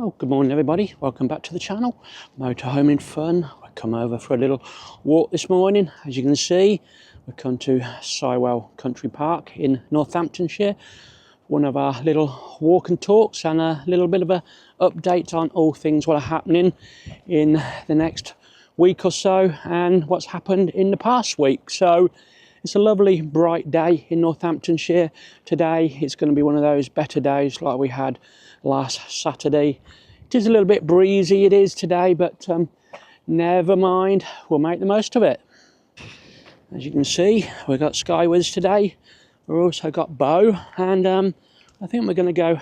Well, good morning everybody, welcome back to the channel, Motorhoming Fun. I've come over for a little walk this morning. As you can see, we've come to Sywell Country Park in Northamptonshire. One of our little walk and talks and a little bit of a update on all things what are happening in the next week or so and what's happened in the past week. So it's a lovely bright day in Northamptonshire today. It's going to be one of those better days like we had last Saturday. It is a little bit breezy, it is today, but never mind, we'll make the most of it. As you can see, we've got Skywards today. We've also got Bow, and I think we're going to go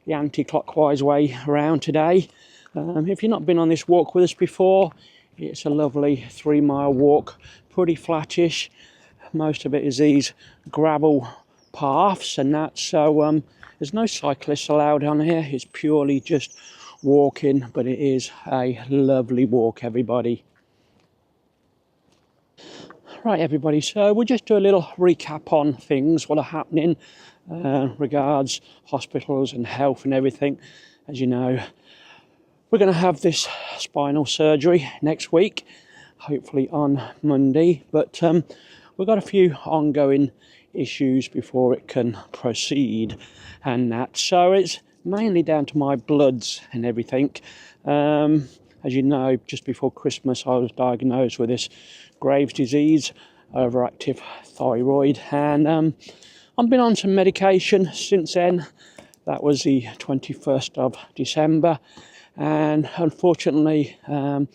the anti-clockwise way around today. If you've not been on this walk with us before, it's a lovely 3-mile walk, pretty flattish. Most of it is these gravel paths and that, so there's no cyclists allowed on here. It's purely just walking, but it is a lovely walk, everybody. Right, everybody, so we'll just do a little recap on things, what are happening regards hospitals and health and everything. As you know, we're going to have this spinal surgery next week, hopefully on Monday, but we've got a few ongoing issues before it can proceed and that, so it's mainly down to my bloods and everything. As you know, just before Christmas I was diagnosed with this Graves' disease, overactive thyroid, and I've been on some medication since then. That was the 21st of December, and unfortunately I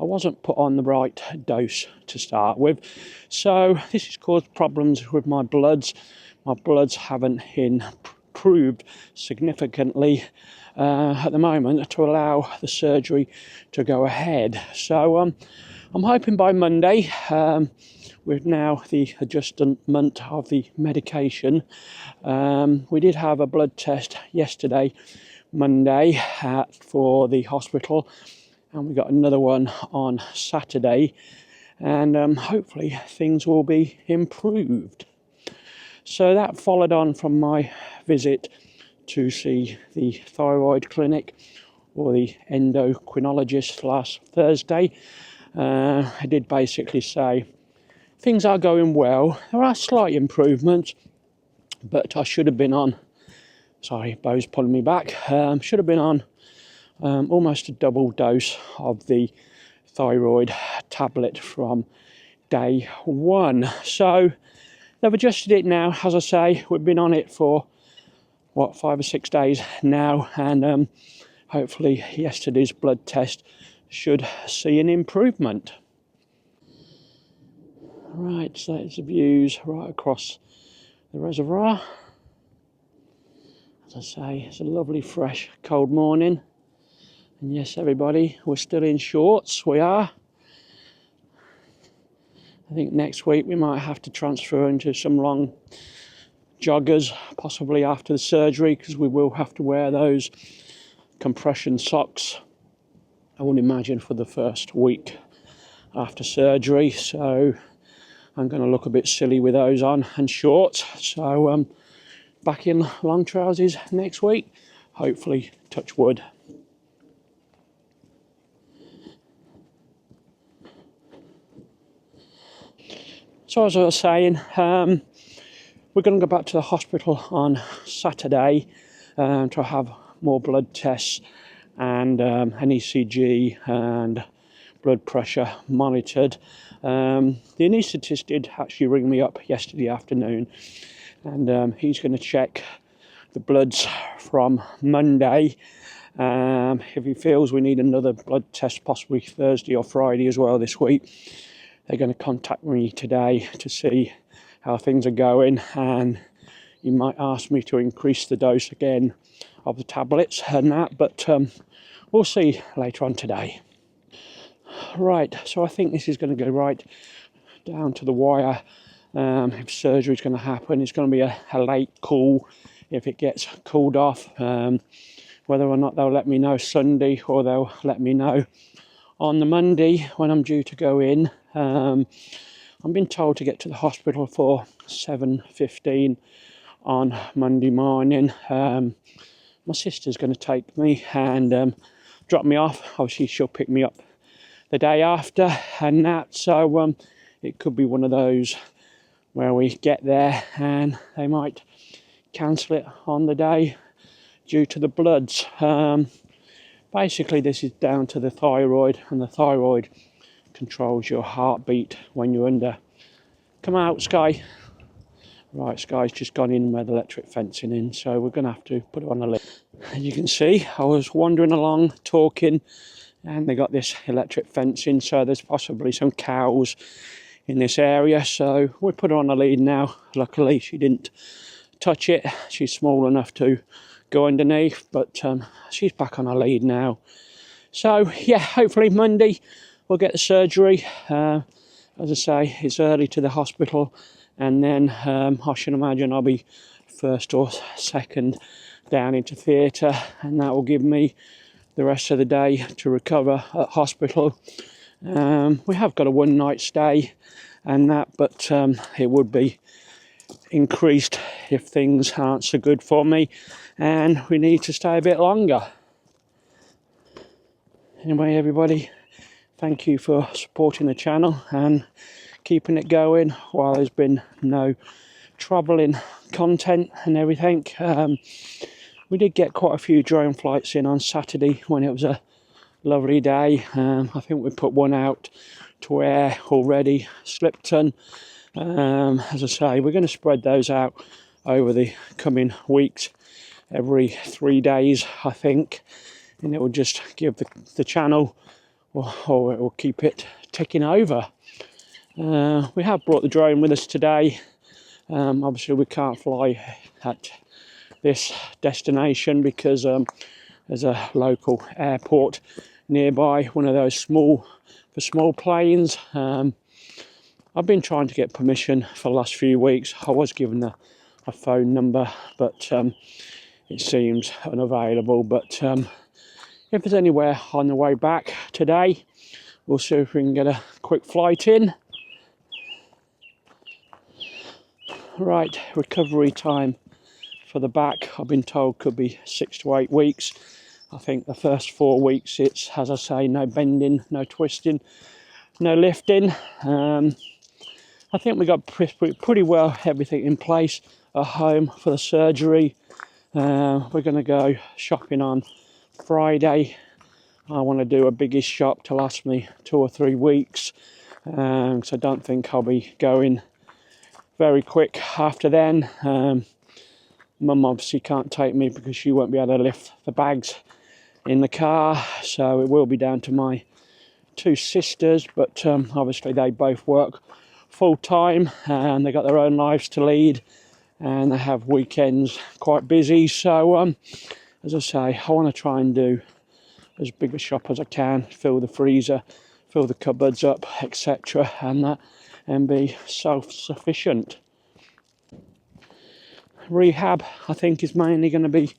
wasn't put on the right dose to start with, so this has caused problems with my bloods. My bloods haven't improved significantly at the moment to allow the surgery to go ahead. So I'm hoping by Monday, with now the adjustment of the medication, we did have a blood test yesterday, Monday, for the hospital, and we got another one on Saturday, and hopefully things will be improved. So that followed on from my visit to see the thyroid clinic, or the endocrinologist, last Thursday. I did basically say things are going well, there are slight improvements, but I should have been on, sorry, Bo's pulling me back, should have been on almost a double dose of the thyroid tablet from day one. So they've adjusted it now. As I say, we've been on it for what, 5 or 6 days now, and hopefully yesterday's blood test should see an improvement. Right, so there's the views right across the reservoir. As I say, it's a lovely fresh cold morning. And yes, everybody, we're still in shorts, we are. I think next week we might have to transfer into some long joggers, possibly after the surgery, because we will have to wear those compression socks, I would imagine, for the first week after surgery. So I'm going to look a bit silly with those on and shorts. So back in long trousers next week, hopefully, touch wood. So as I was saying, we're going to go back to the hospital on Saturday to have more blood tests and an ECG and blood pressure monitored. The anaesthetist did actually ring me up yesterday afternoon, and he's going to check the bloods from Monday. If he feels we need another blood test, possibly Thursday or Friday as well this week, they're going to contact me today to see how things are going, and he might ask me to increase the dose again of the tablets and that, but we'll see later on today. Right, so I think this is going to go right down to the wire. If surgery is going to happen, it's going to be a late call if it gets called off. Whether or not they'll let me know Sunday or they'll let me know on the Monday when I'm due to go in. I've been told to get to the hospital for 7:15 on Monday morning. my sister's going to take me and drop me off. Obviously she'll pick me up the day after and that, so it could be one of those where we get there and they might cancel it on the day due to the bloods. Basically this is down to the thyroid, and the thyroid controls your heartbeat when you're under. Come out, Sky. Right, Sky's just gone in where the electric fencing in, so we're going to have to put it on a lid. As you can see, I was wandering along talking, and they got this electric fencing, so there's possibly some cows in this area, so we put her on a lead now. Luckily she didn't touch it, she's small enough to go underneath, but she's back on a lead now. So yeah, hopefully Monday we'll get the surgery. As I say, it's early to the hospital, and then I should imagine I'll be first or second down into theatre, and that will give me the rest of the day to recover at hospital. We have got a one night stay and that, but it would be increased if things aren't so good for me and we need to stay a bit longer. Anyway, everybody, thank you for supporting the channel and keeping it going while there's been no trouble in content and everything. We did get quite a few drone flights in on Saturday when it was a lovely day. I think we put one out to air already, Slipton. As I say, we're going to spread those out over the coming weeks, every 3 days I think, and it will just give the channel, or it will keep it ticking over. We have brought the drone with us today. Obviously we can't fly at this destination because there's a local airport nearby, one of those small planes. I've been trying to get permission for the last few weeks. I was given a phone number, but it seems unavailable. But if there's anywhere on the way back today, we'll see if we can get a quick flight in. Right, recovery time for the back, I've been told, could be 6 to 8 weeks. I think the first 4 weeks it's, as I say, no bending, no twisting, no lifting. I think we got pretty well everything in place at home for the surgery. We're going to go shopping on Friday. I want to do a biggish shop to last me 2 or 3 weeks, so I don't think I'll be going very quick after then. Mum obviously can't take me because she won't be able to lift the bags in the car, so it will be down to my 2 sisters, but obviously they both work full time and they got their own lives to lead and they have weekends quite busy. So as I say, I want to try and do as big a shop as I can, fill the freezer, fill the cupboards up, etc., and be self-sufficient. Rehab, I think, is mainly going to be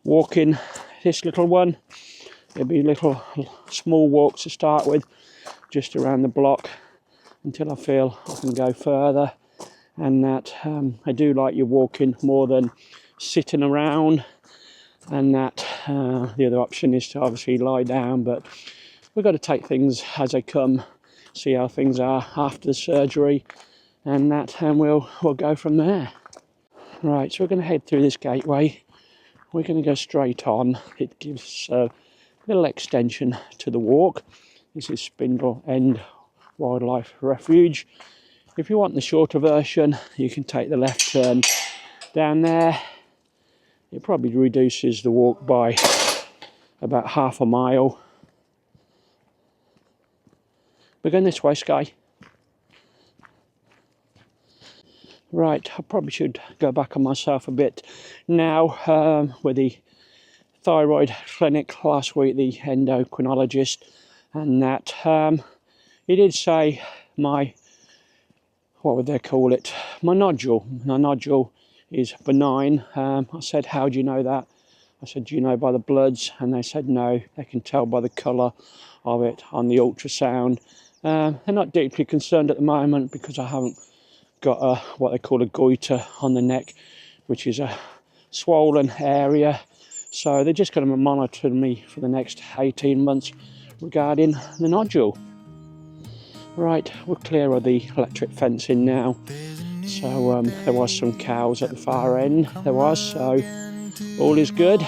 walking this little one. It'll be little small walks to start with, just around the block, until I feel I can go further. And that I do like you walking more than sitting around, and that the other option is to obviously lie down, but we've got to take things as they come, see how things are after the surgery, and we'll go from there. Right, so we're going to head through this gateway. We're going to go straight on. It gives a little extension to the walk. This is Spinal End Wildlife Refuge. If you want the shorter version, you can take the left turn down there. It probably reduces the walk by about half a mile. We're going this way, Sky. Right, I probably should go back on myself a bit now. With the thyroid clinic last week, the endocrinologist, and that he did say my, what would they call it, my nodule is benign. I said, how do you know that? I said, do you know by the bloods? And they said no, they can tell by the colour of it on the ultrasound. They're not deeply concerned at the moment because I haven't got what they call a goiter on the neck, which is a swollen area. So they're just going to monitor me for the next 18 months regarding the nodule. Right, we're clear of the electric fencing now. So there was some cows at the far end, so all is good.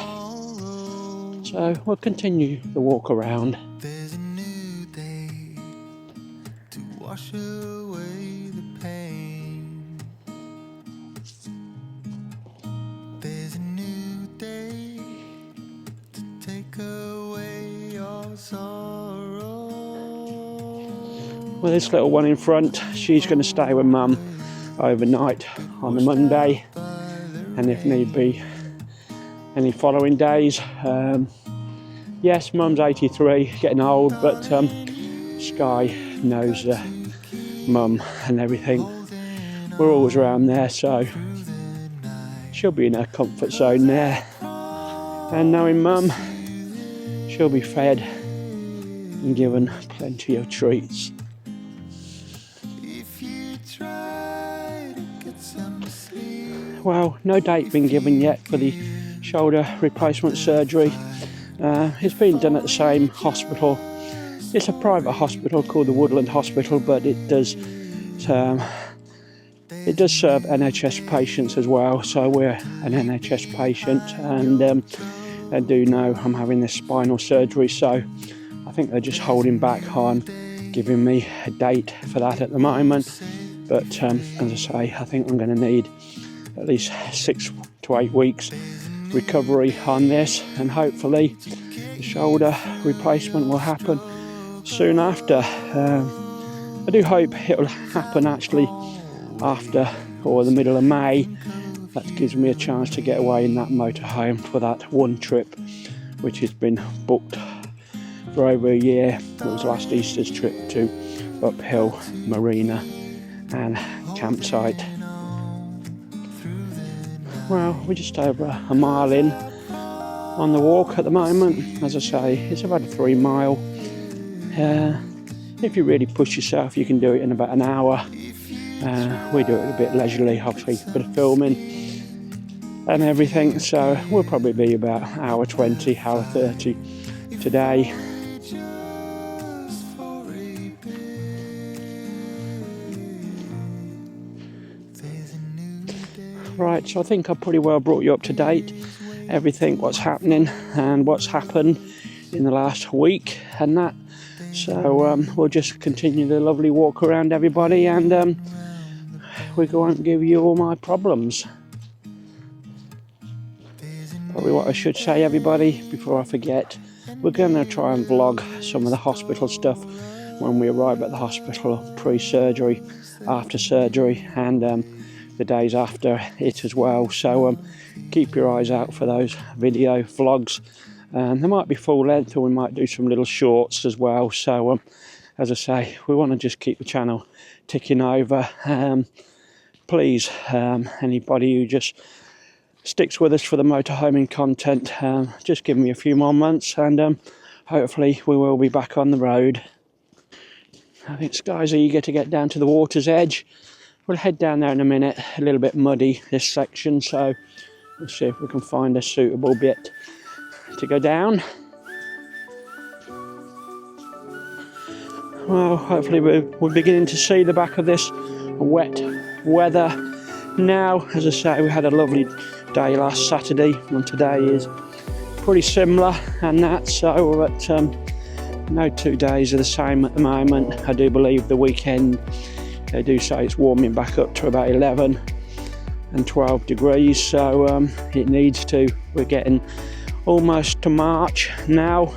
So we'll continue the walk around. There's a new day to wash away the pain. There's a new day to take away your sorrow. Well, this little one in front, she's going to stay with Mum overnight on the Monday, and if need be, any following days. Yes, Mum's 83, getting old, but Sky knows Mum and everything. We're always around there, so she'll be in her comfort zone there. And knowing Mum, she'll be fed and given plenty of treats. Well, no date been given yet for the shoulder replacement surgery. It's been done at the same hospital. It's a private hospital called the Woodland Hospital, but it does serve NHS patients as well. So we're an NHS patient, and they do know I'm having this spinal surgery. So I think they're just holding back on giving me a date for that at the moment. But as I say, I think I'm going to need at least 6 to 8 weeks recovery on this, and hopefully the shoulder replacement will happen soon after. I do hope it will happen actually after or the middle of May. That gives me a chance to get away in that motorhome for that one trip, which has been booked for over a year. It was last Easter's trip to Uphill Marina and campsite. Well, we're just over a mile in on the walk at the moment. As I say, it's about a 3 mile. If you really push yourself, you can do it in about an hour. We do it a bit leisurely, obviously, a bit of filming and everything. So we'll probably be about hour 20, hour 30 today. Right, so I think I've pretty well brought you up to date, everything, what's happening and what's happened in the last week and that. So we'll just continue the lovely walk around, everybody, and we're going to give you all my problems. Probably what I should say, everybody, before I forget, we're going to try and vlog some of the hospital stuff when we arrive at the hospital, pre-surgery, after surgery, and the days after it as well. So keep your eyes out for those video vlogs. They might be full length, or we might do some little shorts as well. So as I say, we want to just keep the channel ticking over. Please, anybody who just sticks with us for the motorhoming content, just give me a few more months, and hopefully we will be back on the road. I think Sky's eager to get down to the water's edge. We'll head down there in a minute. A little bit muddy, this section, so we'll see if we can find a suitable bit to go down. Well, hopefully we're beginning to see the back of this wet weather now. As I say, we had a lovely day last Saturday, and today is pretty similar and that, so no 2 days are the same at the moment. I do believe the weekend, they do say it's warming back up to about 11 and 12 degrees, so it needs to. We're getting almost to March now.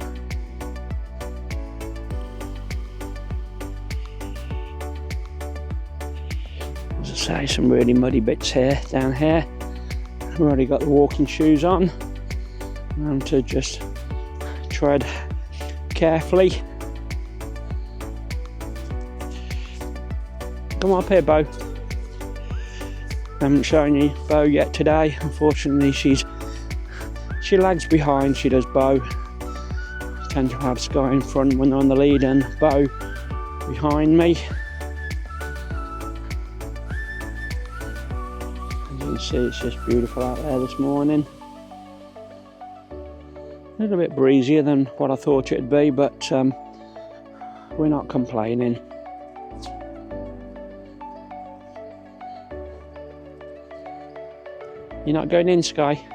As I say, some really muddy bits here, down here. I've already got the walking shoes on, and to just tread carefully. Come up here, Bo. I haven't shown you Bo yet today. Unfortunately, she lags behind. She does, Bo. I tend to have Sky in front when they're on the lead, and Bo behind me. As you can see, it's just beautiful out there this morning. A little bit breezier than what I thought it'd be, but we're not complaining. You're not going in, Sky?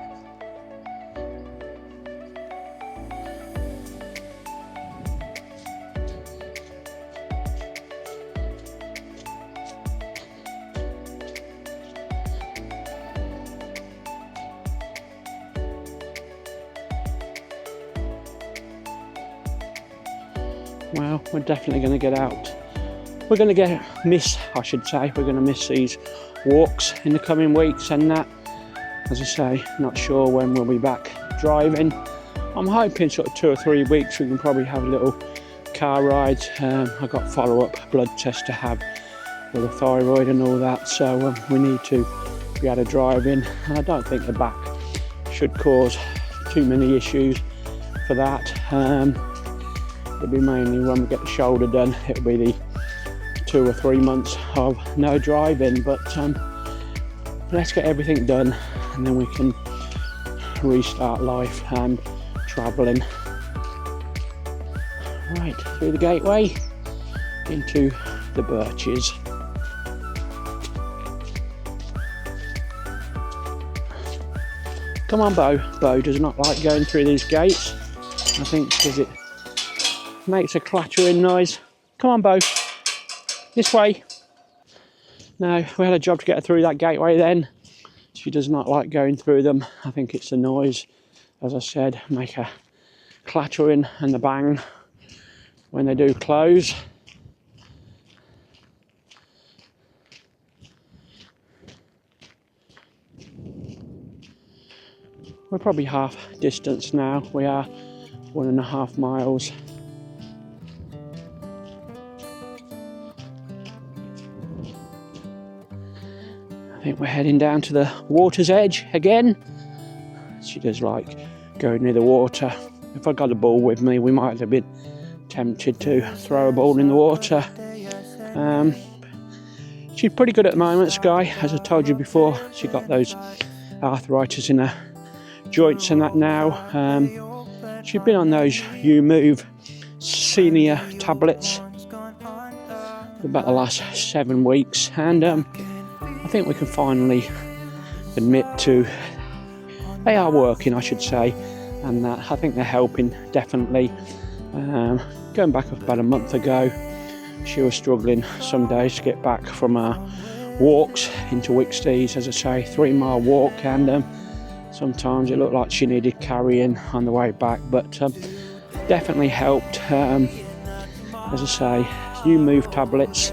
Well, we're definitely going to get out. We're going to miss these walks in the coming weeks, and that, as I say, not sure when we'll be back driving. I'm hoping sort of 2 or 3 weeks we can probably have a little car ride. I've got follow-up blood tests to have for the thyroid and all that, so we need to be able to drive in. I don't think the back should cause too many issues for that. It'll be mainly when we get the shoulder done. It'll be the 2 or 3 months of no driving, but let's get everything done and then we can restart life and travelling. Right, through the gateway into the birches. Come on, Bo. Bo does not like going through these gates, I think, because it makes a clattering noise. Come on, Bo. This way. No, we had a job to get her through that gateway then. She does not like going through them. I think it's the noise, as I said, make a clattering and the bang when they do close. We're probably half distance now. We are 1.5 miles. I think we're heading down to the water's edge again. She does like going near the water. If I got a ball with me, we might have been tempted to throw a ball in the water. She's pretty good at the moment, Sky. As I told you before, she got those arthritis in her joints and that now. She's been on those You Move senior tablets for about the last 7 weeks, and I think we can finally admit to they are working, I should say, and that I think they're helping definitely. Going back about a month ago, she was struggling some days to get back from our walks into Wicksteeds, as I say, 3-mile walk, and sometimes it looked like she needed carrying on the way back, but definitely helped. As I say, You Move tablets,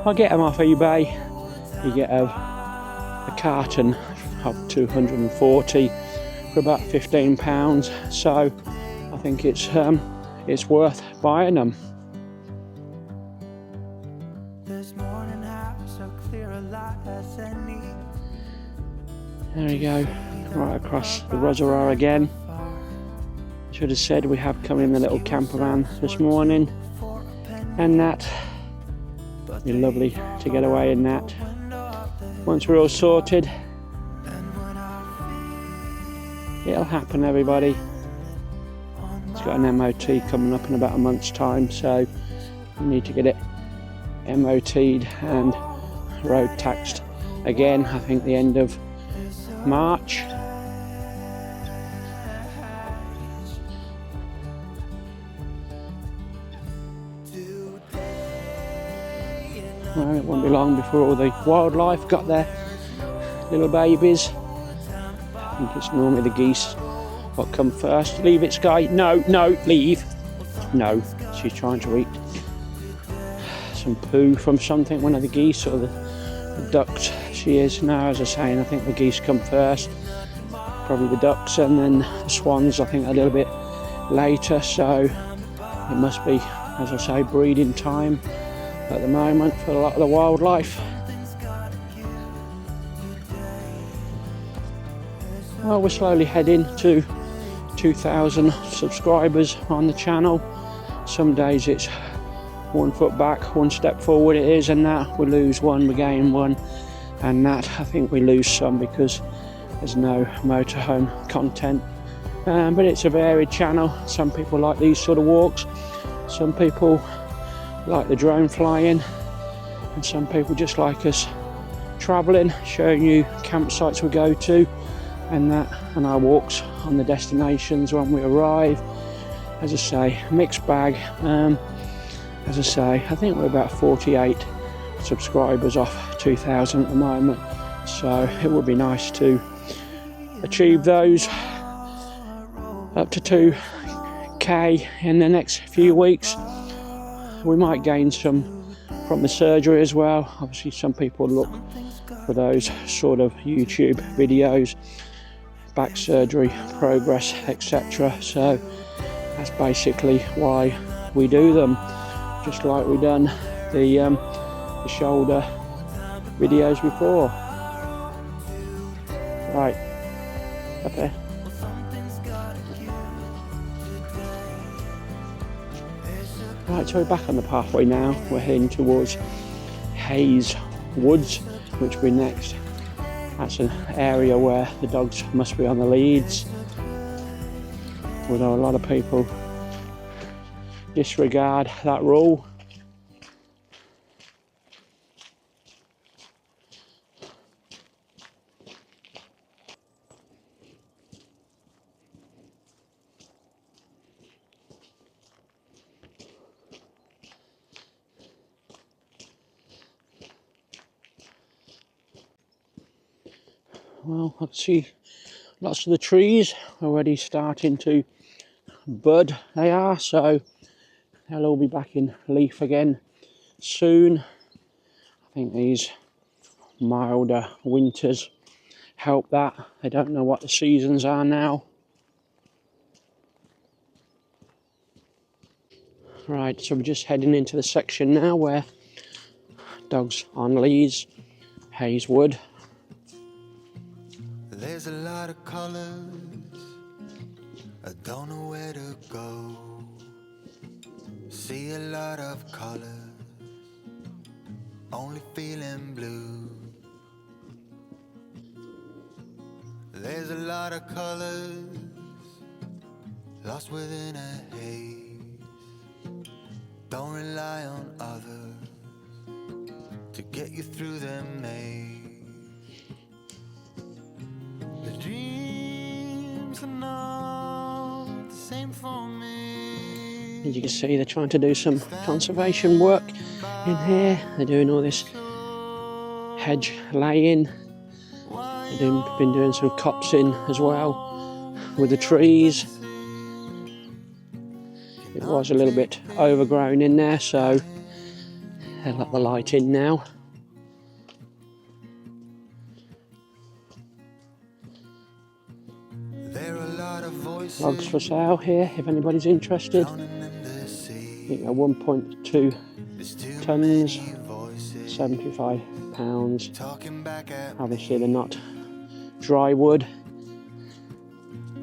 I get them off eBay. You get a carton of 240 for about £15, so I think it's worth buying them. There we go, right across the reservoir again. Should have said we have come in the little camper van this morning, and that be lovely to get away in that. Once we're all sorted, it'll happen, everybody. It's got an MOT coming up in about a month's time, so we need to get it MOT'd and road taxed again, I think the end of March. Well, it won't be long before all the wildlife got their little babies. I think it's normally the geese what come first. Leave it, Sky. No, no, leave. No, she's trying to eat some poo from something, one of the geese or the ducks. She is now, as I say, and I think the geese come first. Probably the ducks, and then the swans, I think, a little bit later. So it must be, as I say, breeding time at the moment for a lot of the wildlife. Well, we're slowly heading to 2,000 subscribers on the channel. Some days it's 1 foot back, 1 step forward it is, and that we lose one, we gain one, and that I think we lose some because there's no motorhome content but it's a varied channel. Some people like these sort of walks, some people like the drone flying, and some people just like us travelling, showing you campsites we go to and that, and our walks on the destinations when we arrive. As I say, mixed bag. As I say, I think we're about 48 subscribers off 2,000 at the moment, so it would be nice to achieve those up to 2k in the next few weeks. We might gain some from the surgery as well. Obviously some people look for those sort of YouTube videos, back surgery progress, etc. So that's basically why we do them, just like we done the shoulder videos before. Right, okay. Right, so we're back on the pathway now. We're heading towards Hayes Woods, which will be next. That's an area where the dogs must be on the leads, although a lot of people disregard that rule. Well, I can see lots of the trees already starting to bud. They are, so they'll all be back in leaf again soon. I think these milder winters help that. I don't know what the seasons are now. Right, so we're just heading into the section now where dogs on leads, Hayes Wood. There's a lot of colors, I don't know where to go. See a lot of colors, only feeling blue. There's a lot of colors, lost within a haze. Don't rely on others to get you through the maze. The dreams are not the same for me. As you can see, they're trying to do some conservation work in here. They're doing all this hedge laying. They've been doing some copsing as well with the trees. It was a little bit overgrown in there, so they'll let the light in now. Logs for sale here if anybody's interested. I think they're 1.2 tons, £75. Obviously they're not dry wood.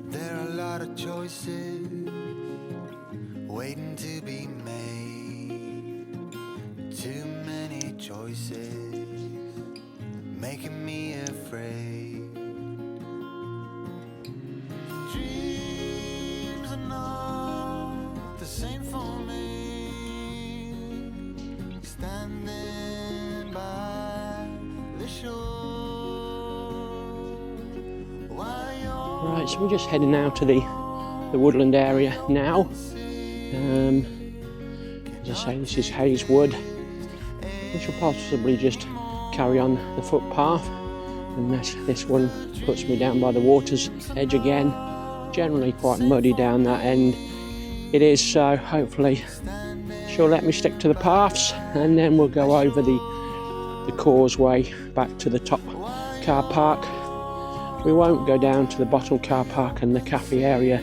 There are a lot of choices waiting to be made. Too many choices making me afraid. Dreams are not the same for me. Standing by the shore. Right, so we're just heading out to the woodland area now. As I say, this is Hayes Wood. We shall possibly just carry on the footpath, unless this one puts me down by the water's edge again. Generally quite muddy down that end. It is, so hopefully she'll let me stick to the paths, and then we'll go over the causeway back to the top car park. We won't go down to the bottom car park and the cafe area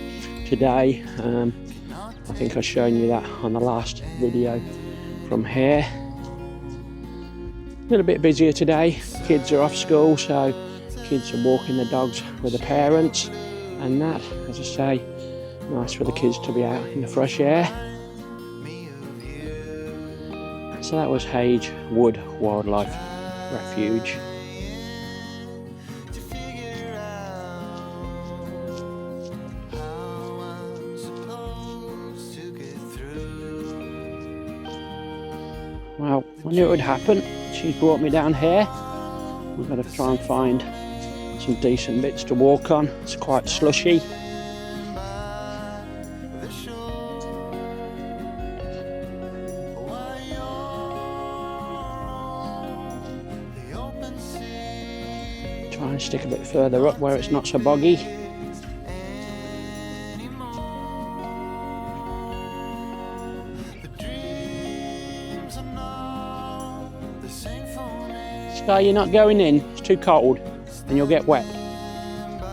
today. I think I've shown you that on the last video from here. A little bit busier today. Kids are off school, so kids are walking the dogs with the parents, and that, as I say, nice for the kids to be out in the fresh air. So that was Hayes Wood Wildlife Refuge. Well, I knew it would happen. She's brought me down here. We've got to try and find some decent bits to walk on. It's quite slushy. Try and stick a bit further up where it's not so boggy. Sky, you're not going in, it's too cold and you'll get wet.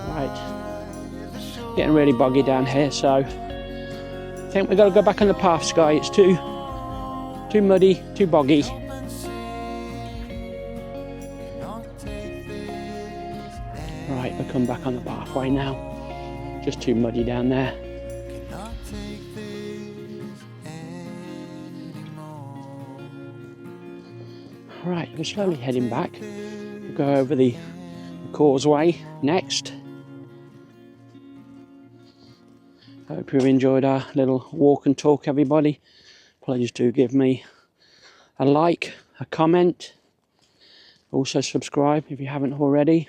Right, getting really boggy down here, so I think we've got to go back on the path, Sky. It's too muddy, too boggy. Right, we'll come back on the pathway now. Just too muddy down there. Right, we're slowly heading back. We'll go over the causeway next. Hope you've enjoyed our little walk and talk, everybody. Please do give me a like, a comment. Also subscribe if you haven't already.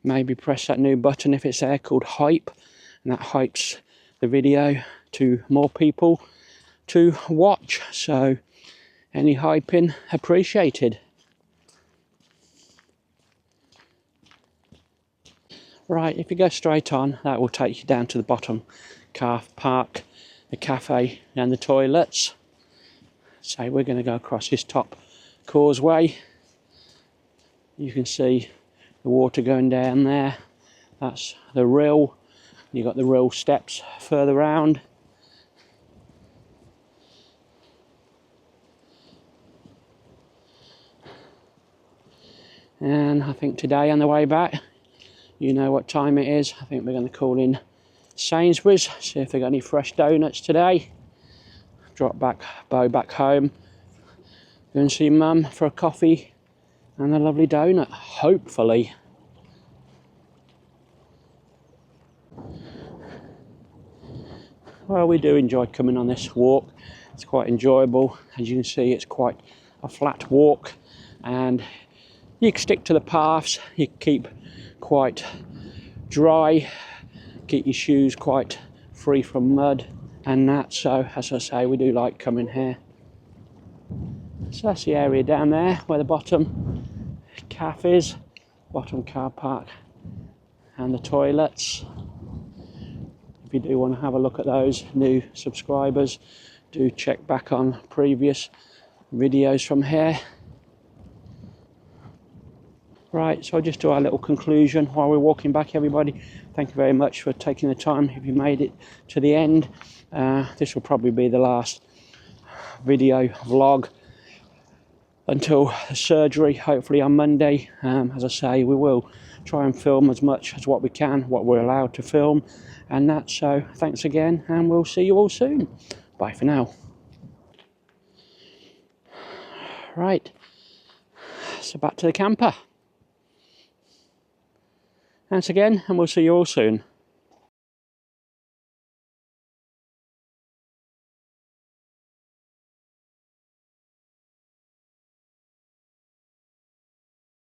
Maybe press that new button if it's there called hype, and that hypes the video to more people to watch. So any hyping appreciated. Right, if you go straight on, that will take you down to the bottom car park, the cafe and the toilets. So we're going to go across this top causeway. You can see the water going down there. That's the rill. You've got the rill steps further round. And I think today on the way back, you know what time it is. I think we're going to call in Sainsbury's, see if they got any fresh donuts today. Drop Bo back home, go and see Mum for a coffee and a lovely donut, hopefully. Well, we do enjoy coming on this walk. It's quite enjoyable. As you can see, it's quite a flat walk, and you can stick to the paths. You keep quite dry, keep your shoes quite free from mud and that. So as I say, we do like coming here. So that's the area down there where the bottom cafe is, bottom car park and the toilets. If you do want to have a look at those, new subscribers, do check back on previous videos from here. Right, so I'll just do our little conclusion while we're walking back, everybody. Thank you very much for taking the time if you made it to the end. This will probably be the last video vlog until the surgery, hopefully on Monday. As I say, we will try and film as much as what we can, what we're allowed to film and that. So thanks again, and we'll see you all soon. Bye for now. Right, so back to the camper. Thanks again, and we'll see you all soon.